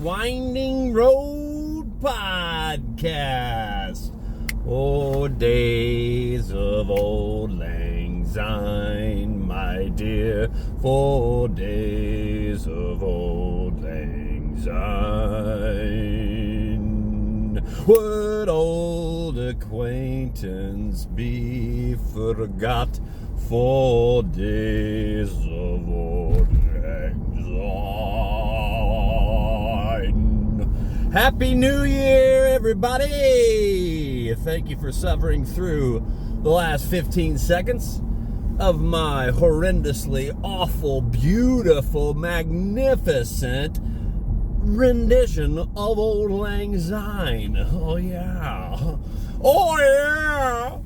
Winding Road Podcast. Oh, days of old lang syne, my dear, for days of old lang syne. Would old acquaintance be forgot for days of old lang syne? Happy New Year, everybody! Thank you for suffering through the last 15 seconds of my horrendously awful, beautiful, magnificent rendition of Old Lang Syne. Oh, yeah. Oh,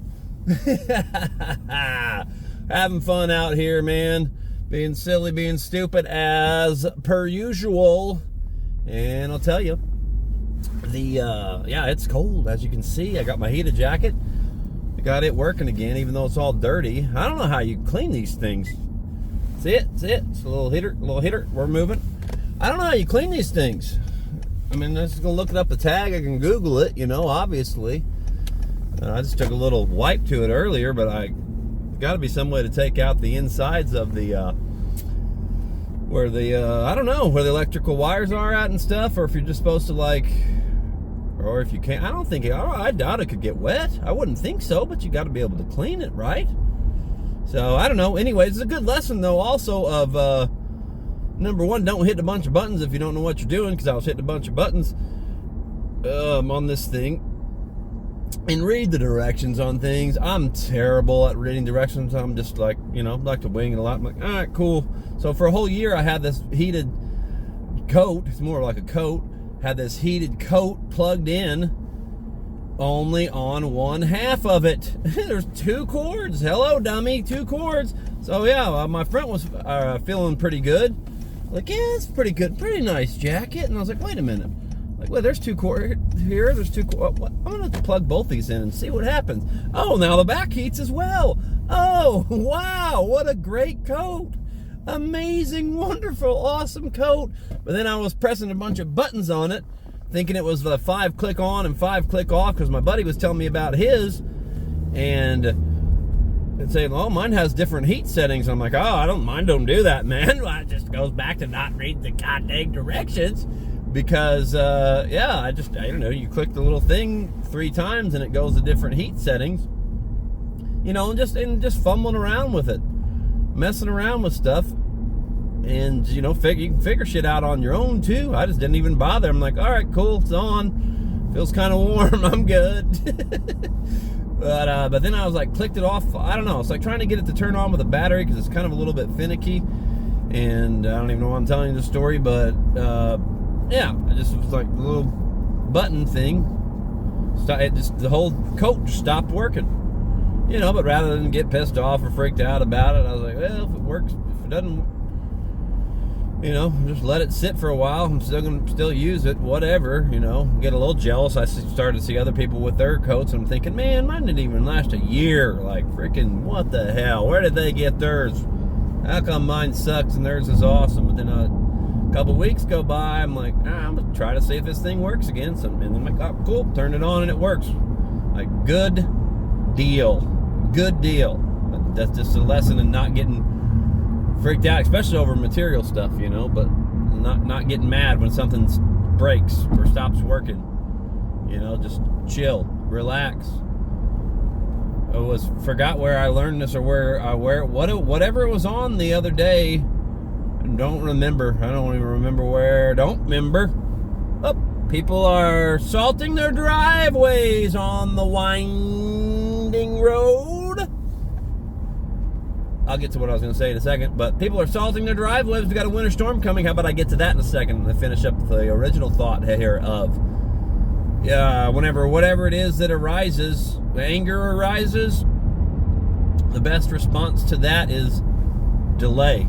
yeah! Having fun out here, man. Being silly, being stupid as per usual. And I'll tell you, it's cold, as you can see. I got my heated jacket. I got it working again, even though it's all dirty. I don't know how you clean these things. See it? It's a little hitter. We're moving. I don't know how you clean these things. I mean, I'm just going to look it up the tag. I can Google it, obviously. I just took a little wipe to it earlier, but I got to be some way to take out the insides of the, where the electrical wires are at and stuff, or if you're just supposed to or if you can't. I doubt it could get wet. I wouldn't think so, but you got to be able to clean it, right? So, I don't know. Anyways, it's a good lesson, though, also of, number one, don't hit a bunch of buttons if you don't know what you're doing, because I was hitting a bunch of buttons on this thing. And read the directions on things. I'm terrible at reading directions. I'm just like to wing it a lot. I'm like, all right, cool. So for a whole year, I had this heated coat. It's more like a coat. Had this heated coat plugged in only on one half of it. There's 2 cords. Hello, dummy, 2 cords. So yeah, my front was feeling pretty good. Like, yeah, it's pretty good. Pretty nice jacket. And I was like, wait a minute. Like, well, there's 2 cords here. There's 2 cords. I'm going to plug both these in and see what happens. Oh, now the back heats as well. Oh, wow. What a great coat. Amazing, wonderful, awesome coat. But then I was pressing a bunch of buttons on it, thinking it was the 5 click on and 5 click off, because my buddy was telling me about his. And it's saying, oh, mine has different heat settings. I'm like, oh, mine don't do that, man. Well, it just goes back to not reading the goddamn directions. Because, I don't know, you click the little thing 3 times and it goes to different heat settings. And just fumbling around with it. Messing around with stuff. And, you can figure shit out on your own, too. I just didn't even bother. I'm like, all right, cool, it's on. Feels kind of warm, I'm good. But then I was like, clicked it off. I don't know, it's like trying to get it to turn on with a battery, because it's kind of a little bit finicky. And I don't even know why I'm telling you the story, but... it just was like a little button thing. The whole coat just stopped working. But rather than get pissed off or freaked out about it, I was like, well, if it works, if it doesn't, just let it sit for a while. I'm still going to use it, whatever, get a little jealous. I started to see other people with their coats, and I'm thinking, man, mine didn't even last a year. Like, freaking, what the hell? Where did they get theirs? How come mine sucks and theirs is awesome? But then a couple weeks go by, I'm like, I'm gonna try to see if this thing works again. And then I'm like, oh, cool, turn it on and it works. Like, good deal. But that's just a lesson in not getting freaked out, especially over material stuff, but not getting mad when something breaks or stops working. Just chill, relax. I forgot where I learned this, or whatever it was on the other day. Don't remember. I don't even remember where. Don't remember. Oh, people are salting their driveways on the winding road. I'll get to what I was going to say in a second. But people are salting their driveways. We've got a winter storm coming. How about I get to that in a second and finish up the original thought here of whatever it is that arises, anger arises, the best response to that is delay.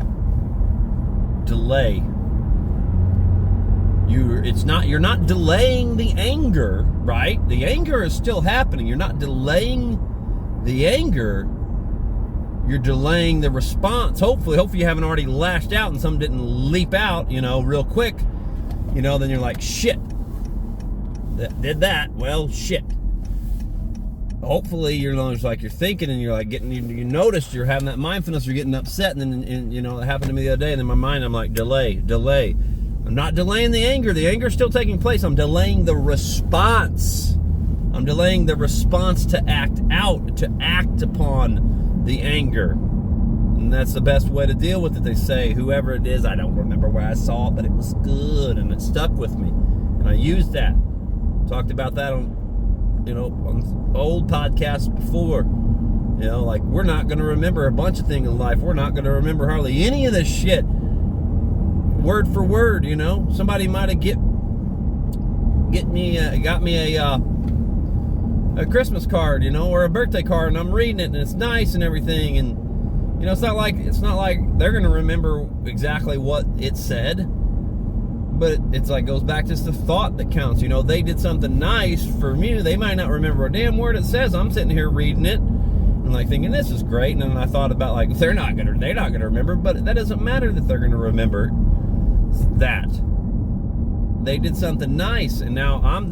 You're not delaying the anger, right? The anger is still happening. You're not delaying the anger. You're delaying the response. Hopefully you haven't already lashed out and some didn't leap out, real quick. then you're like, shit, did that, well, shit. Hopefully, it's like you're thinking and you're like you notice you're having that mindfulness, you're getting upset, and then, it happened to me the other day, and in my mind, I'm like, delay. I'm not delaying the anger. The anger's still taking place. I'm delaying the response. I'm delaying the response to act out, to act upon the anger. And that's the best way to deal with it. They say, whoever it is, I don't remember where I saw it, but it was good, and it stuck with me. And I used that. Talked about that on old podcasts before. Like, we're not going to remember a bunch of things in life. We're not going to remember hardly any of this shit word for word. Somebody might have got me a Christmas card, or a birthday card, and I'm reading it, and it's nice and everything, and it's not like they're going to remember exactly what it said, but it's like goes back to the thought that counts. They did something nice for me. They might not remember a damn word it says. I'm sitting here reading it and like thinking this is great, and then I thought about like they're not gonna remember, but that doesn't matter that they're gonna remember that. They did something nice, and now I'm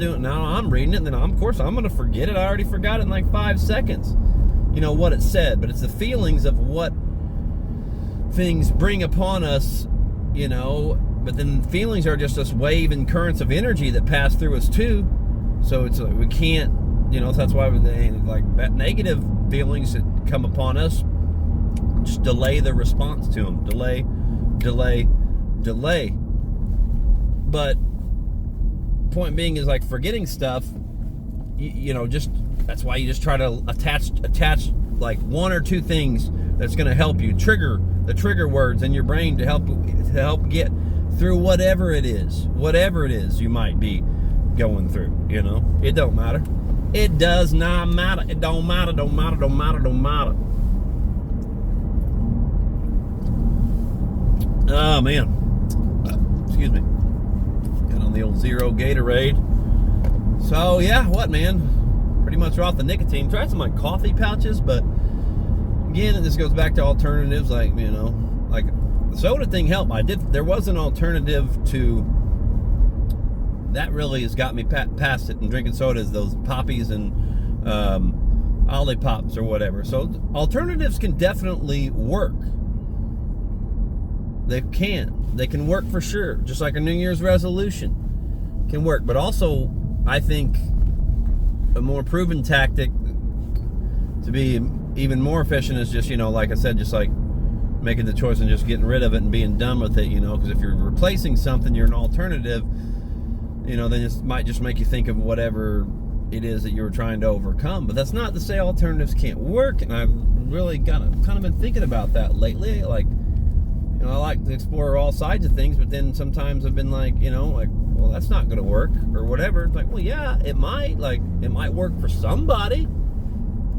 reading it, and then of course I'm gonna forget it. I already forgot it in like 5 seconds. What it said, but it's the feelings of what things bring upon us, but then feelings are just this wave and currents of energy that pass through us too. So it's like we can't, that's why like that negative feelings that come upon us, just delay the response to them. Delay. But point being is like forgetting stuff, just that's why you just try to attach like one or two things that's going to help you trigger words in your brain to help get through whatever it is you might be going through. It don't matter. It does not matter. It don't matter. Oh man, excuse me. Got on the old Zero Gatorade. So yeah, what man? Pretty much off the nicotine. Tried some like coffee pouches, but again, this goes back to alternatives. Like like the soda thing helped. There was an alternative to that. Really has got me past it. And drinking sodas, those poppies and Ollipops or whatever. So alternatives can definitely work. They can work for sure. Just like a New Year's resolution can work. But also, I think a more proven tactic to be even more efficient is just, like I said, just like making the choice and just getting rid of it and being done with it, because if you're replacing something, you're an alternative, then it might just make you think of whatever it is that you're trying to overcome. But that's not to say alternatives can't work, and I've really kind of been thinking about that lately. Like, I like to explore all sides of things, but then sometimes I've been like, well, that's not going to work or whatever. It's like, well, yeah, it might work for somebody.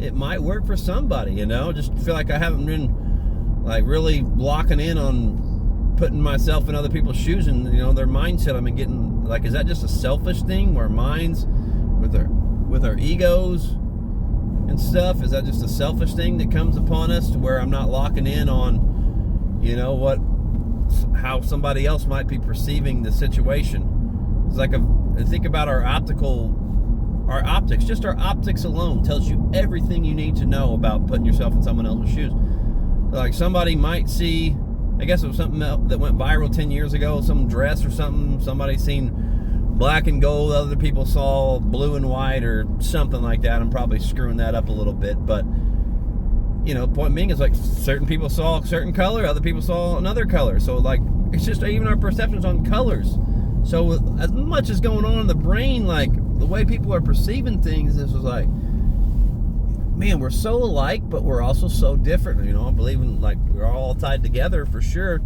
It might work for somebody, just feel like I haven't been like really locking in on putting myself in other people's shoes and, their mindset. I've been getting like, is that just a selfish thing where minds with our egos and stuff? Is that just a selfish thing that comes upon us to where I'm not locking in on, how somebody else might be perceiving the situation? It's like I think about our optics. Just our optics alone tells you everything you need to know about putting yourself in someone else's shoes. Like somebody might see, I guess it was something that went viral 10 years ago, some dress or something. Somebody seen black and gold, other people saw blue and white or something like that. I'm probably screwing that up a little bit, but point being is like certain people saw a certain color, other people saw another color. So like it's just even our perceptions on colors. So as much as going on in the brain, like the way people are perceiving things, this was like, man, we're so alike, but we're also so different. I believe in like we're all tied together for sure,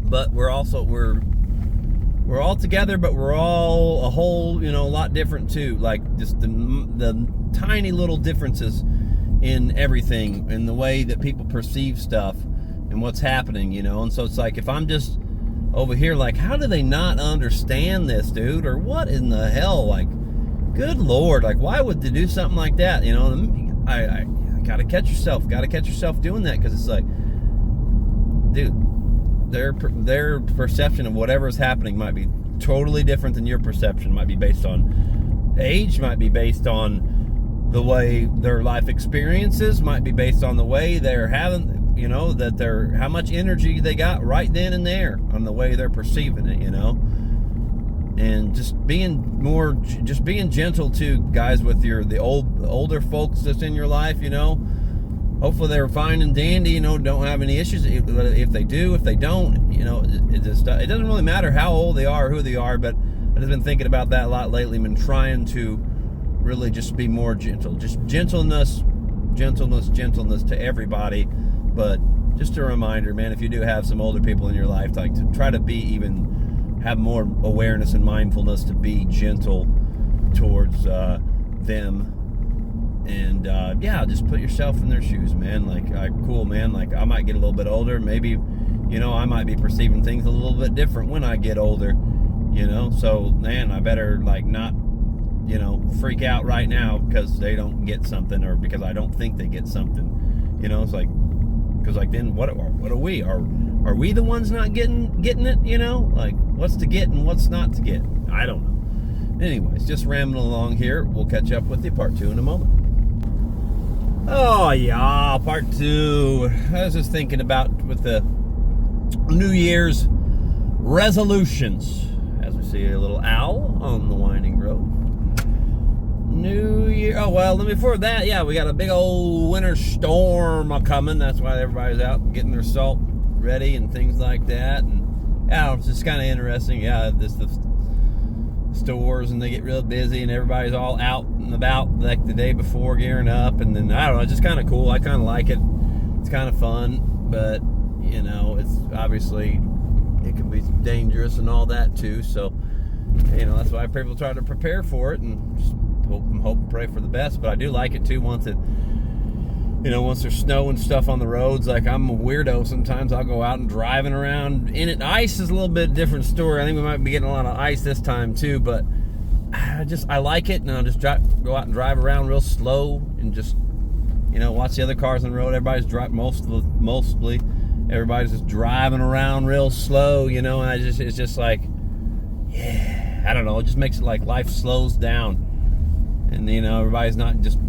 but we're all together, but we're all a whole, a lot different too. Like just the tiny little differences in everything, in the way that people perceive stuff and what's happening, and so it's like if I'm just over here like, how do they not understand this, dude? Or what in the hell? Like, good Lord, like why would they do something like that? I gotta catch yourself doing that, because it's like, dude, their perception of whatever is happening might be totally different than your perception. Might be based on age, might be based on the way their life experiences, might be based on the way they're having, that they're, how much energy they got right then and there, on the way they're perceiving it, and just being gentle to guys with the older folks that's in your life, hopefully they're fine and dandy, don't have any issues. If they do, if they don't, it doesn't really matter how old they are, who they are. But I've just been thinking about that a lot lately. I've been trying to really just be more gentle, just gentleness to everybody. But just a reminder, man, if you do have some older people in your life, like, to try to have more awareness and mindfulness to be gentle towards them. And just put yourself in their shoes, man. Like, cool, man. Like, I might get a little bit older. Maybe, I might be perceiving things a little bit different when I get older. So, man, I better, like, not, freak out right now because they don't get something, or because I don't think they get something. It's like, because, like, then what are we? Are we the ones not getting it? Like, what's to get and what's not to get? I don't know. Anyways, just rambling along here. We'll catch up with you, part 2, in a moment. Oh, yeah, part 2. I was just thinking about with the New Year's resolutions. As we see a little owl on the winding road. New Year. Oh, well, before that, yeah, we got a big old winter storm coming. That's why everybody's out getting their salt ready and things like that. And, yeah, it's just kind of interesting. Yeah, the stores, and they get real busy, and everybody's all out and about like the day before, gearing up. And then, I don't know, it's just kind of cool. I kind of like it. It's kind of fun, but it's obviously, it can be dangerous and all that too. So, that's why people try to prepare for it and just hope and pray for the best. But I do like it too once there's snow and stuff on the roads. Like, I'm a weirdo. Sometimes I'll go out and driving around in it. Ice is a little bit different story. I think we might be getting a lot of ice this time too, but I like it, and I'll just go out and drive around real slow and just, watch the other cars on the road. Everybody's driving, mostly everybody's just driving around real slow, and it's just like, yeah, I don't know. It just makes it like life slows down, and, everybody's not just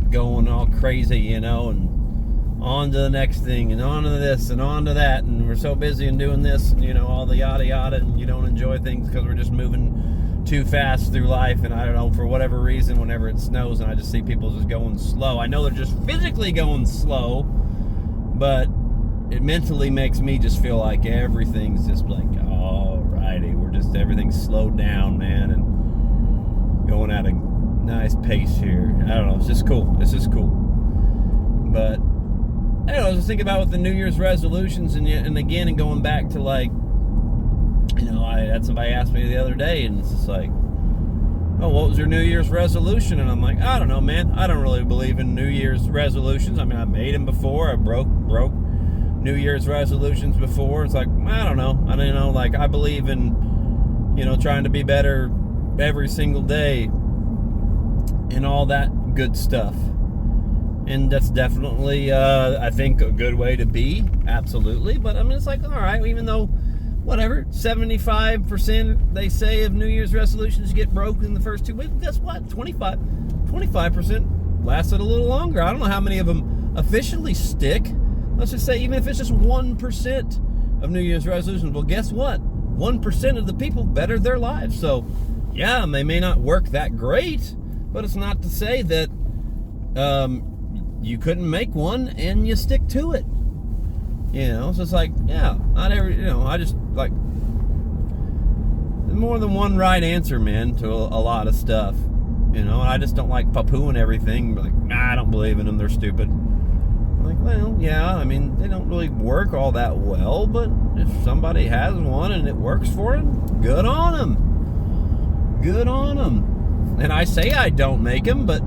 going all crazy, and on to the next thing, and on to this, and on to that, and we're so busy and doing this, and, all the yada yada, and you don't enjoy things because we're just moving too fast through life. And I don't know, for whatever reason, whenever it snows and I just see people just going slow, I know they're just physically going slow, but it mentally makes me just feel like everything's just like, alrighty, everything's slowed down, man, and going at a nice pace here. I don't know, it's just cool. But I was just thinking about with the New Year's resolutions, and again, and going back to, like, I had somebody ask me the other day, and it's just like, oh, what was your New Year's resolution? And I'm like, I don't know, man. I don't really believe in New Year's resolutions. I mean, I made them before. I broke New Year's resolutions before. It's like, I don't know. Like, I believe in, trying to be better every single day and all that good stuff. And that's definitely, I think, a good way to be. Absolutely. But, it's like, all right, even though, whatever, 75% they say of New Year's resolutions get broken in the first 2 weeks. Guess what? 25% lasted a little longer. I don't know how many of them officially stick. Let's just say, even if it's just 1% of New Year's resolutions, well, guess what? 1% of the people bettered their lives. So, yeah, they may not work that great, but it's not to say that you couldn't make one and you stick to it. So it's like, yeah, not every, I just, like, there's more than one right answer, man, to a lot of stuff, and I just don't like poo-pooing everything, like, nah, I don't believe in them, they're stupid. I'm like, well, yeah, they don't really work all that well, but if somebody has one and it works for them, good on them. And I say I don't make them, but,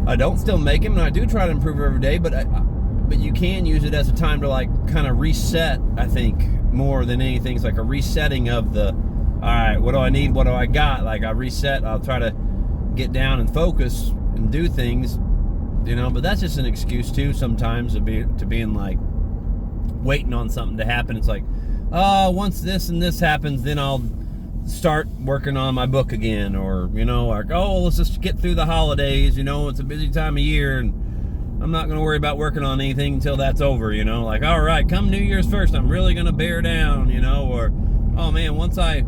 I don't still make them, and I do try to improve every day, but you can use it as a time to, like, kind of reset, I think, more than anything. It's like a resetting of the, all right, what do I need? What do I got? Like, I reset, I'll try to get down and focus and do things, but that's just an excuse, too, sometimes, to being like, waiting on something to happen. It's like, oh, once this and this happens, then I'll start working on my book again. Or, like, oh, let's just get through the holidays. It's a busy time of year, and I'm not going to worry about working on anything until that's over. Like, all right, come New Year's 1st, I'm really going to bear down, or, oh man, once I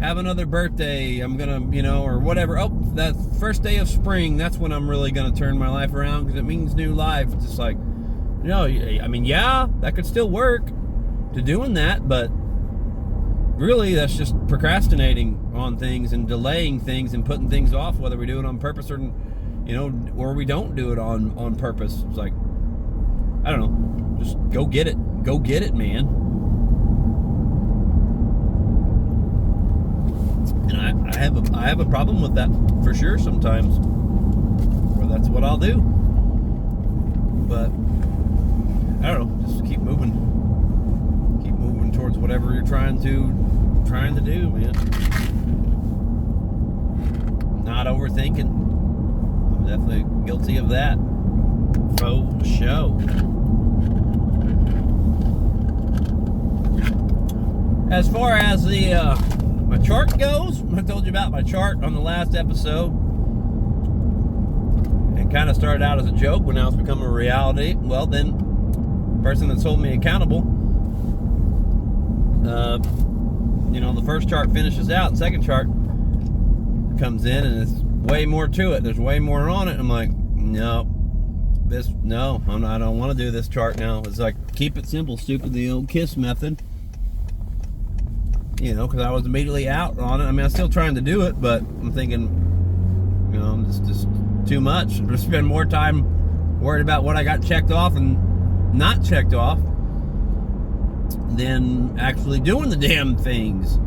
have another birthday, I'm going to, or whatever. Oh, that first day of spring, that's when I'm really going to turn my life around, because it means new life. It's just like, yeah, that could still work to doing that, but really that's just procrastinating on things and delaying things and putting things off, whether we do it on purpose or, or we don't do it on purpose. It's like, I don't know, just go get it, man. And I have a problem with that for sure sometimes, or that's what I'll do. But I don't know, just keep moving towards whatever you're trying to do, man. Not overthinking. I'm definitely guilty of that. For sure. As far as the my chart goes, I told you about my chart on the last episode. And kind of started out as a joke, when now it's become a reality. Well, then, the person that's holding me accountable, the first chart finishes out, the second chart comes in, and it's way more to it. There's way more on it. I'm like, I don't want to do this chart now. It's like, keep it simple, stupid, the old KISS method. Because I was immediately out on it. I mean, I'm still trying to do it, but I'm thinking, just too much. I'm just spend more time worried about what I got checked off and not checked off than actually doing the damn things.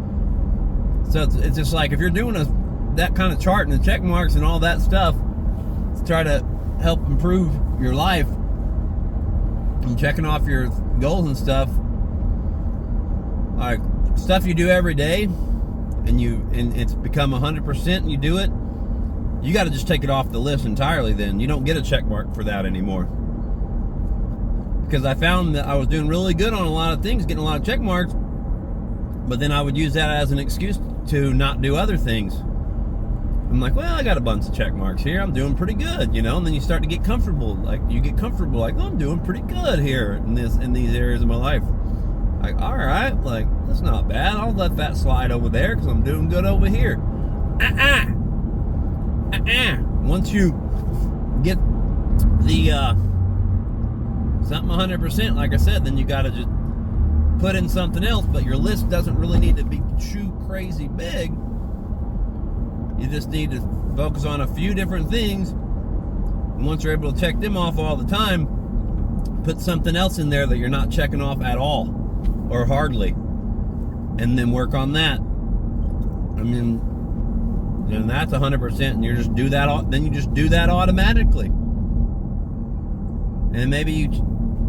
So it's just like, if you're doing that kind of chart and the check marks and all that stuff to try to help improve your life and checking off your goals and stuff, like stuff you do every day, and it's become 100% and you do it, you got to just take it off the list entirely. Then you don't get a check mark for that anymore. Because I found that I was doing really good on a lot of things, getting a lot of check marks, but then I would use that as an excuse to not do other things. I'm like, well, I got a bunch of check marks here, I'm doing pretty good, and then you start to get comfortable. Like, oh, I'm doing pretty good here in these areas of my life. Like, all right, like, that's not bad, I'll let that slide over there because I'm doing good over here. Once you get the something 100%, like I said, then you got to just put in something else. But your list doesn't really need to be too crazy big. You just need to focus on a few different things, and once you're able to check them off all the time, put something else in there that you're not checking off at all or hardly, and then work on that. I mean, then that's 100%, and you just do that automatically. And maybe you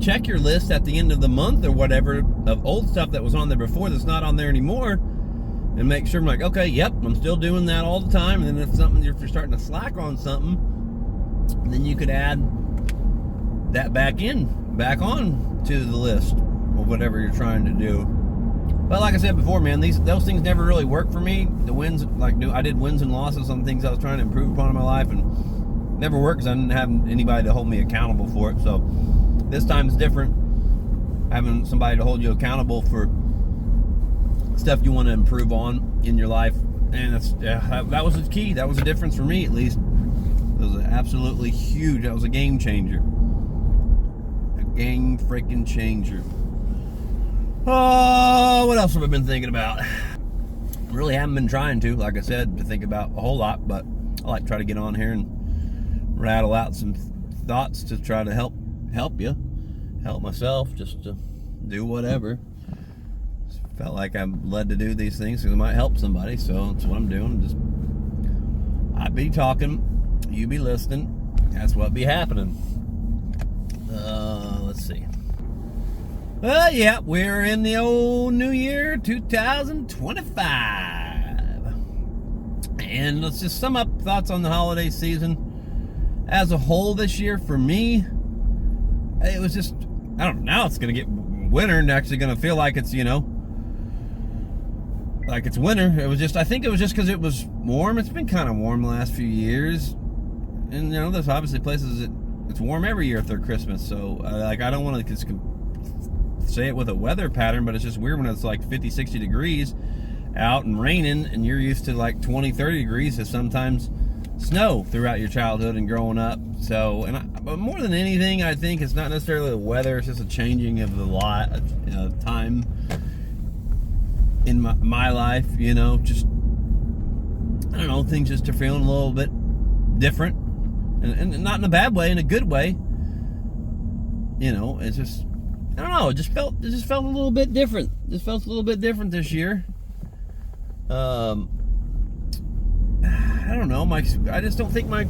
check your list at the end of the month or whatever of old stuff that was on there before that's not on there anymore, and make sure, I'm like, okay, yep, I'm still doing that all the time. And then if you're starting to slack on something, then you could add that back on to the list of whatever you're trying to do. But like I said before, man, those things never really work for me. The wins, I did wins and losses on things I was trying to improve upon in my life, and never worked because I didn't have anybody to hold me accountable for it. So this time it's different, having somebody to hold you accountable for stuff you want to improve on in your life. And that was the key. That was the difference for me, at least. It was absolutely huge. That was a game changer. A game freaking changer. Oh, what else have I been thinking about? Really haven't been trying to, like I said, to think about a whole lot, but I like to try to get on here and rattle out some thoughts to try to help you, help myself, just to do whatever. Just felt like I'm led to do these things because it might help somebody, so that's what I'm doing. Just I be talking, you be listening. That's what be happening. Let's see. Yeah, we're in the old new year, 2025. And let's just sum up thoughts on the holiday season as a whole this year. For me, it was just, I don't know, now it's going to get winter and actually going to feel like it's, like it's winter. I think it was just because it was warm. It's been kind of warm the last few years. And, there's obviously places that it's warm every year through Christmas. So, I don't want to say it with a weather pattern, but it's just weird when it's like 50, 60 degrees out and raining, and you're used to like 20, 30 degrees to sometimes snow throughout your childhood and growing up. So, but more than anything, I think it's not necessarily the weather. It's just a changing of the time in my life. Just, I don't know, things just are feeling a little bit different, and not in a bad way, in a good way. It's just, I don't know. It just felt a little bit different. Just felt a little bit different this year. I don't know. I just don't think my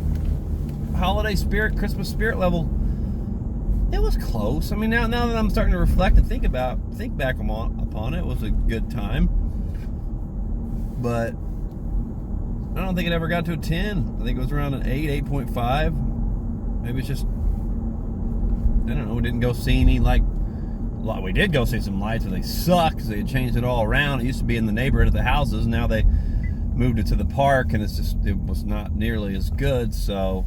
holiday spirit, Christmas spirit level, it was close. I mean, now that I'm starting to reflect and think back upon it, it was a good time. But I don't think it ever got to a 10. I think it was around an 8, 8.5. Maybe it's just, I don't know. We didn't go see any we did go see some lights, and they suck because they had changed it all around. It used to be in the neighborhood of the houses. Now they moved it to the park, and it was not nearly as good. So,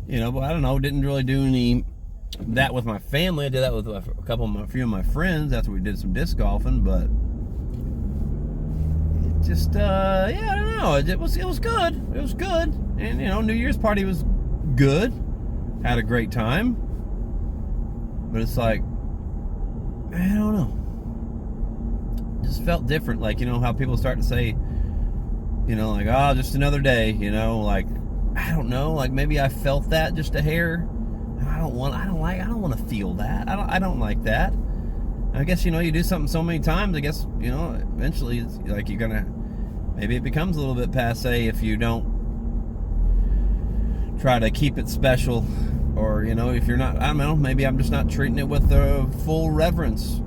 but I don't know. Didn't really do that with my family. I did that with a few of my friends after we did some disc golfing. But it just, I don't know. It was good. It was good, and New Year's party was good. Had a great time. But it's like, I don't know. Just felt different. Like, how people start to say, like, oh, just another day, like, I don't know, like maybe I felt that just a hair. I don't want to feel that. I don't like that. I guess, you do something so many times, I guess, eventually it's like maybe it becomes a little bit passe if you don't try to keep it special. Or, if you're not, I don't know, maybe I'm just not treating it with the full reverence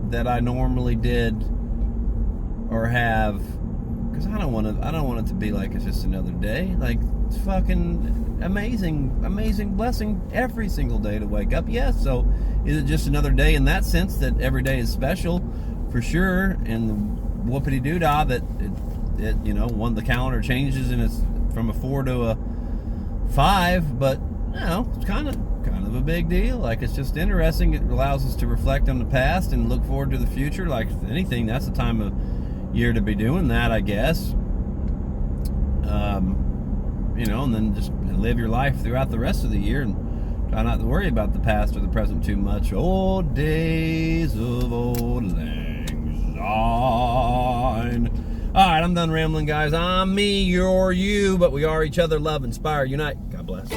that I normally did or have. Because I don't want it to be like it's just another day. Like, it's fucking amazing blessing every single day to wake up. Yes, so is it just another day in that sense that every day is special? For sure. And the whoopity-doo-dah that it one, the calendar changes and it's from a 4 to a 5, but it's kind of a big deal. Like, it's just interesting. It allows us to reflect on the past and look forward to the future. Like anything, that's the time of year to be doing that, I guess. And then just live your life throughout the rest of the year and try not to worry about the past or the present too much. Old days of old lang syne. Alright, I'm done rambling, guys. I'm me, you're you, but we are each other. Love, inspire, unite. God bless.